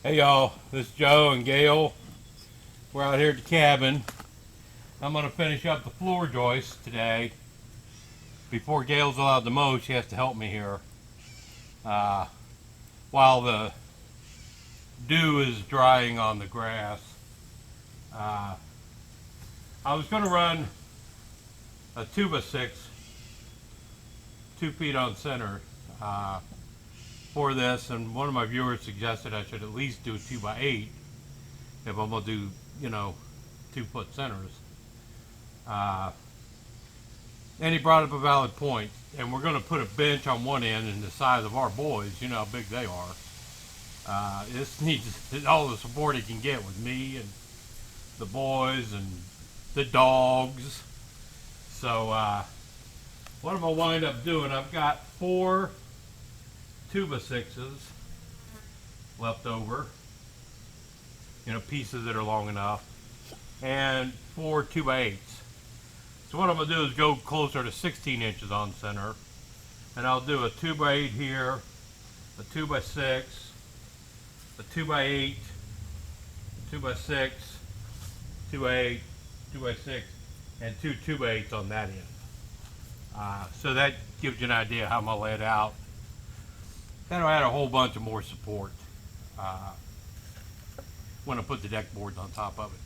Hey y'all, this is Joe and Gail. We're out here at the cabin. I'm going to finish up the floor joists today. Before Gail's allowed to mow, she has to help me here. Uh, while the dew is drying on the grass. Uh, I was going to run a 2x6, 2 feet on center for this, and one of my viewers suggested I should at least do a 2x8 if I'm going to do, 2-foot centers. And he brought up a valid point. And we're going to put a bench on one end and the size of our boys, you know how big they are. This needs all the support it can get with me and the boys and the dogs. So what I'm going to wind up doing, I've got 4 2x6s left over. Pieces that are long enough. And 4 2x8s. So what I'm going to do is go closer to 16 inches on center. And I'll do a 2x8 here, a 2x6, a 2x8, 2x6, 2x8, 2x6, and 2 2x8s on that end. So that gives you an idea how I'm going to lay it out. Then I'll add a whole bunch of more support when I put the deck boards on top of it.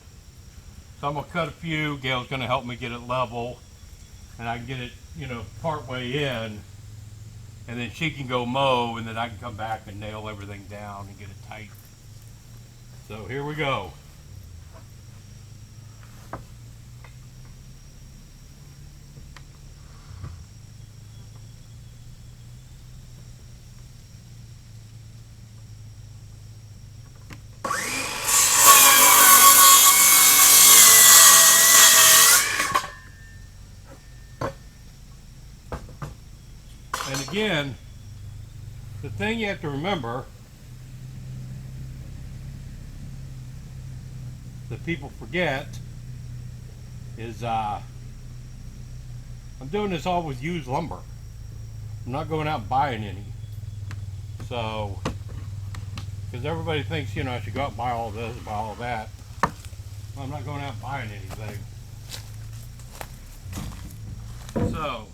So I'm going to cut a few. Gail's going to help me get it level, and I can get it, part way in, and then she can go mow, and then I can come back and nail everything down and get it tight. So here we go. And again, the thing you have to remember that people forget is I'm doing this all with used lumber. I'm not going out and buying any. So, because everybody thinks, I should go out and buy all this, buy all that. Well, I'm not going out and buying anything. So,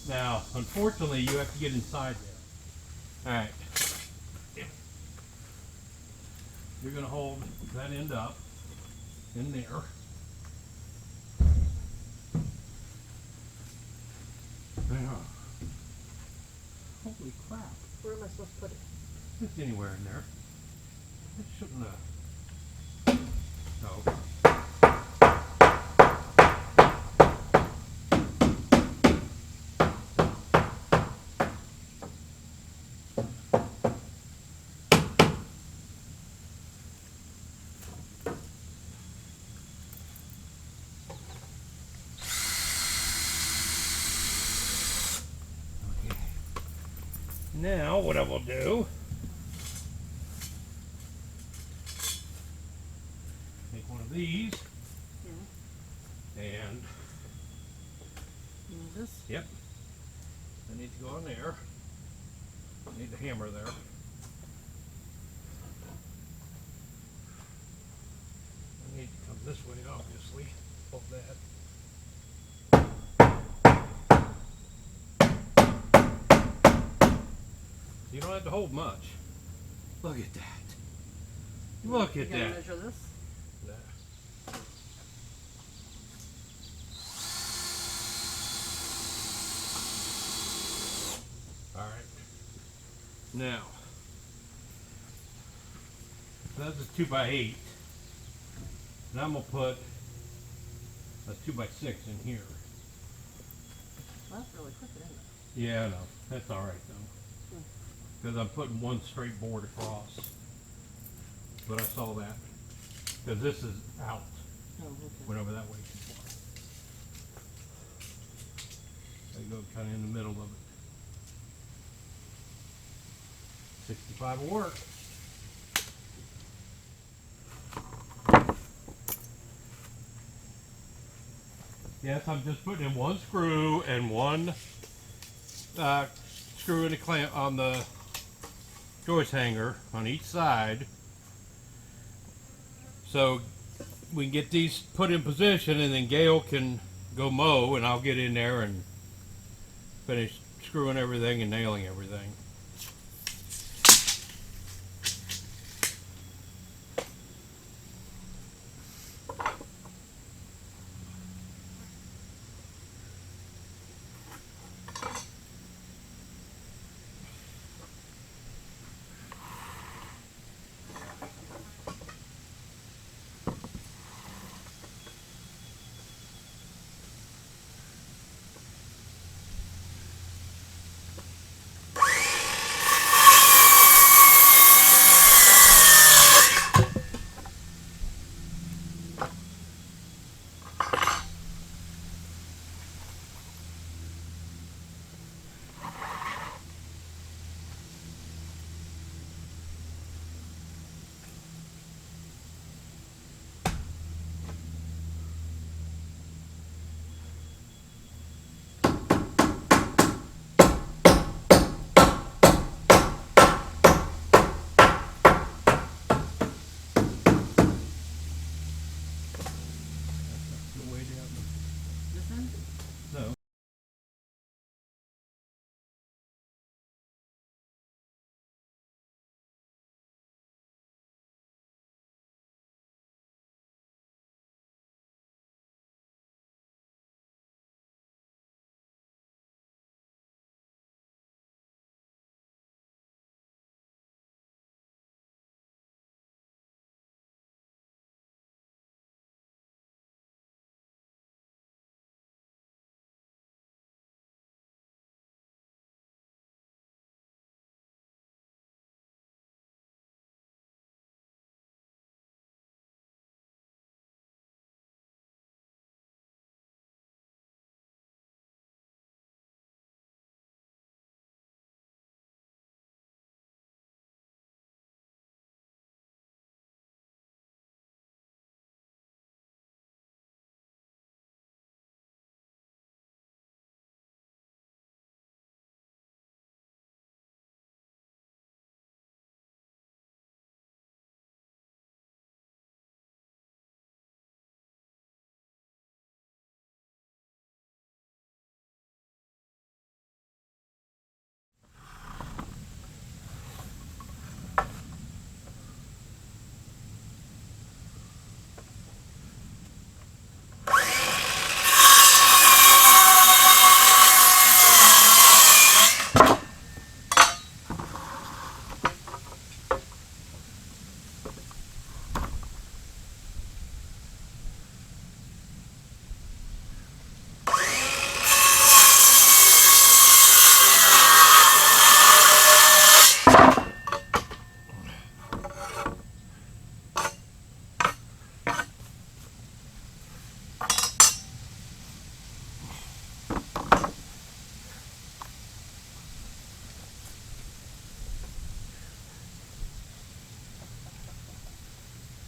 now, unfortunately, you have to get inside there. Alright. You're going to hold that end up in there. There. Holy crap. Where am I supposed to put it? Just anywhere in there. It shouldn't have. No. Now, what I will do, take one of these, and this? Yep, I need to go on there. I need the hammer there. I need to come this way, obviously. Hold that. You don't have to hold much. Look at that. Look at that. You measure this? Yeah. All right. Now, that's a 2x8. And I'm gonna put a 2x6 in here. Well, that's really quick, isn't it? Yeah, I know. That's all right though. Because I'm putting one straight board across. But I saw that. Because this is out. Oh, okay. Went over that way too far. I go kind of in the middle of it. 65 will work. Yes, I'm just putting in one screw and one screw in the clamp on the joist hanger on each side, so we can get these put in position, and then Gail can go mow, and I'll get in there and finish screwing everything and nailing everything. This one? No.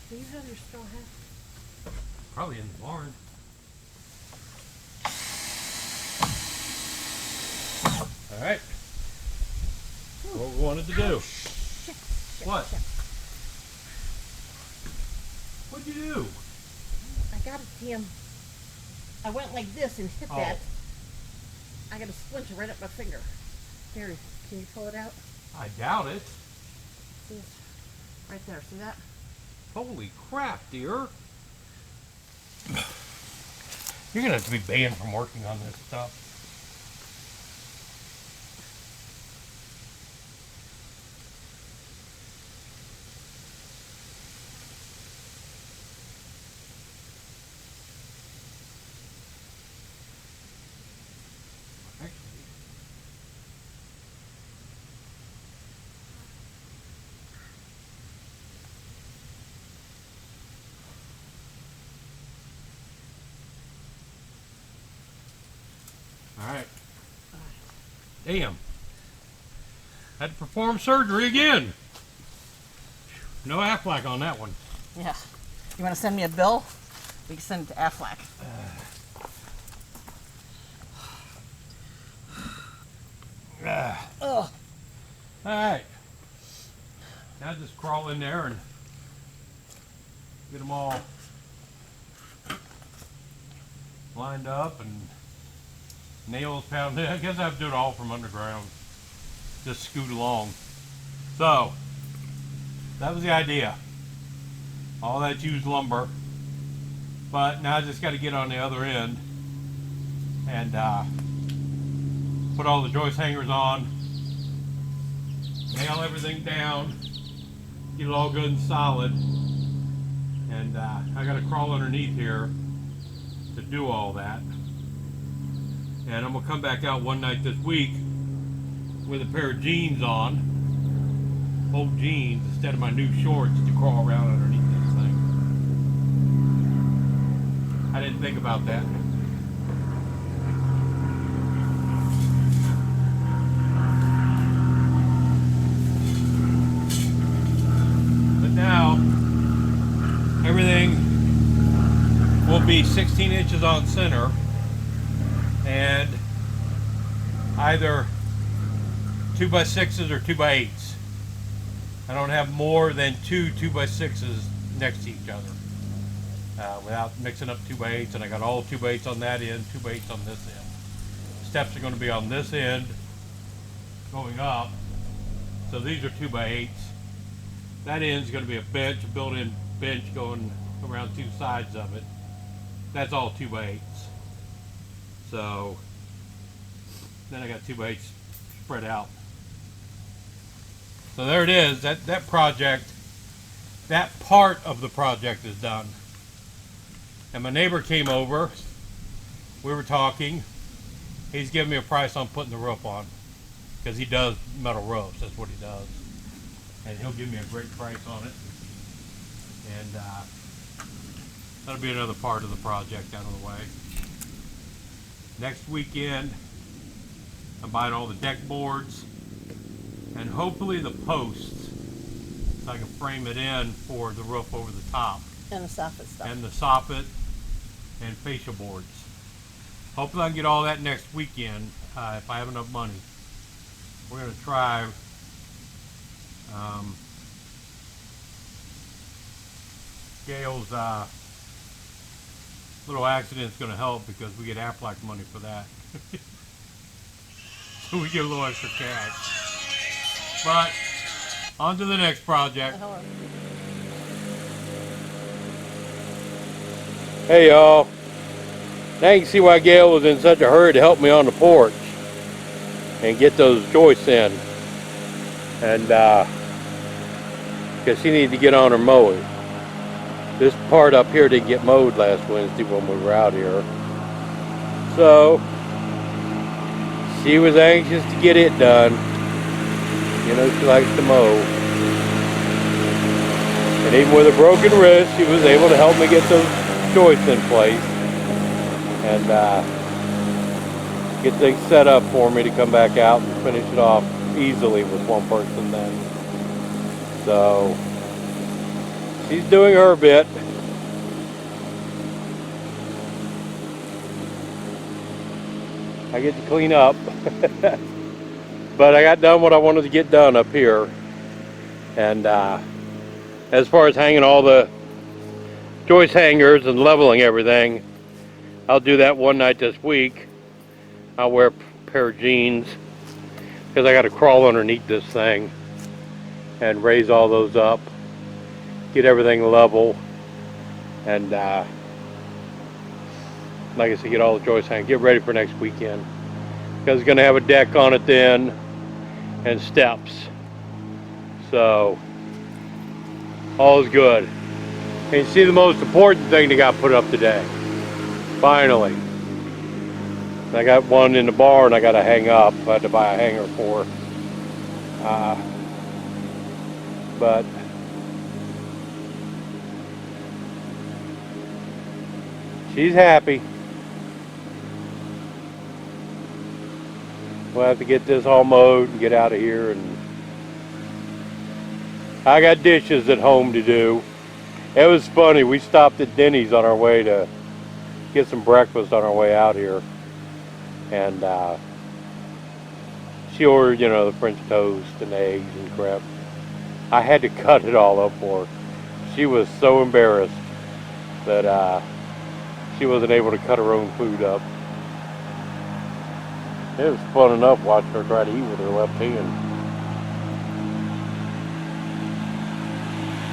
Do you have your straw hat? Probably in the barn. All right. What we wanted to do. Shit, What? shit. What'd you do? I got a damn. I went like this and hit that. I got a splinter right up my finger. Here, can you pull it out? I doubt it. See this? Right there. See that? Holy crap, dear. You're gonna have to be banned from working on this stuff. Alright. Damn. Had to perform surgery again. No Aflac on that one. Yeah. You want to send me a bill? We can send it to Aflac. Ugh. Alright. Now just crawl in there and get them all lined up and nails pounded. I guess I have to do it all from underground. Just scoot along. So, that was the idea. All that used lumber. But now I just got to get on the other end and put all the joist hangers on, nail everything down, get it all good and solid. And I got to crawl underneath here to do all that. And I'm going to come back out one night this week with a pair of jeans on, old jeans, instead of my new shorts, to crawl around underneath this thing. I didn't think about that. But now, everything will be 16 inches on center and either 2x6s or 2x8s. I don't have more than two 2x6s next to each other without mixing up 2x8s, and I got all 2x8s on that end, 2x8s on this end. Steps are going to be on this end going up, so these are 2x8s. That end's going to be a bench, a built-in bench going around two sides of it. That's all 2x8s. So then I got 2x8s spread out. So there it is. That project, that part of the project is done. And my neighbor came over. We were talking. He's giving me a price on putting the roof on, because he does metal roofs. That's what he does. And he'll give me a great price on it. And that'll be another part of the project out of the way. Next weekend, I'm buying all the deck boards and hopefully the posts, so I can frame it in for the roof over the top. And the soffit stuff. And the soffit and fascia boards. Hopefully I can get all that next weekend if I have enough money. We're going to try Gail's little accident's going to help because we get Aflac money for that. So we get a little extra cash. But on to the next project. Hey y'all. Now you can see why Gail was in such a hurry to help me on the porch and get those joists in. And because she needed to get on her mowing. This part up here didn't get mowed last Wednesday when we were out here. So she was anxious to get it done. You know, she likes to mow. And even with a broken wrist, she was able to help me get those joists in place and get things set up for me to come back out and finish it off easily with one person then. So she's doing her bit. I get to clean up. But I got done what I wanted to get done up here. And as far as hanging all the joist hangers and leveling everything, I'll do that one night this week. I'll wear a pair of jeans because I got to crawl underneath this thing and raise all those up, get everything level, and like I said, get all the joists hanging, get ready for next weekend because it's going to have a deck on it then and steps. So all is good. And you see the most important thing that got put up today. Finally. I got one in the barn I got to hang up. I had to buy a hanger for. But she's happy. We'll have to get this all mowed and get out of here. And I got dishes at home to do. It was funny. We stopped at Denny's on our way to get some breakfast on our way out here. And she ordered, the French toast and eggs and crap. I had to cut it all up for her. She was so embarrassed that she wasn't able to cut her own food up. It was fun enough watching her try to eat with her left hand.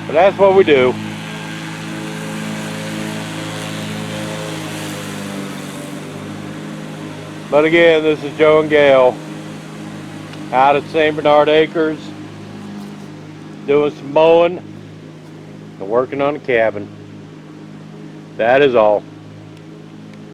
But that's what we do. But again, this is Joe and Gail out at St. Bernard Acres doing some mowing and working on the cabin. That is all.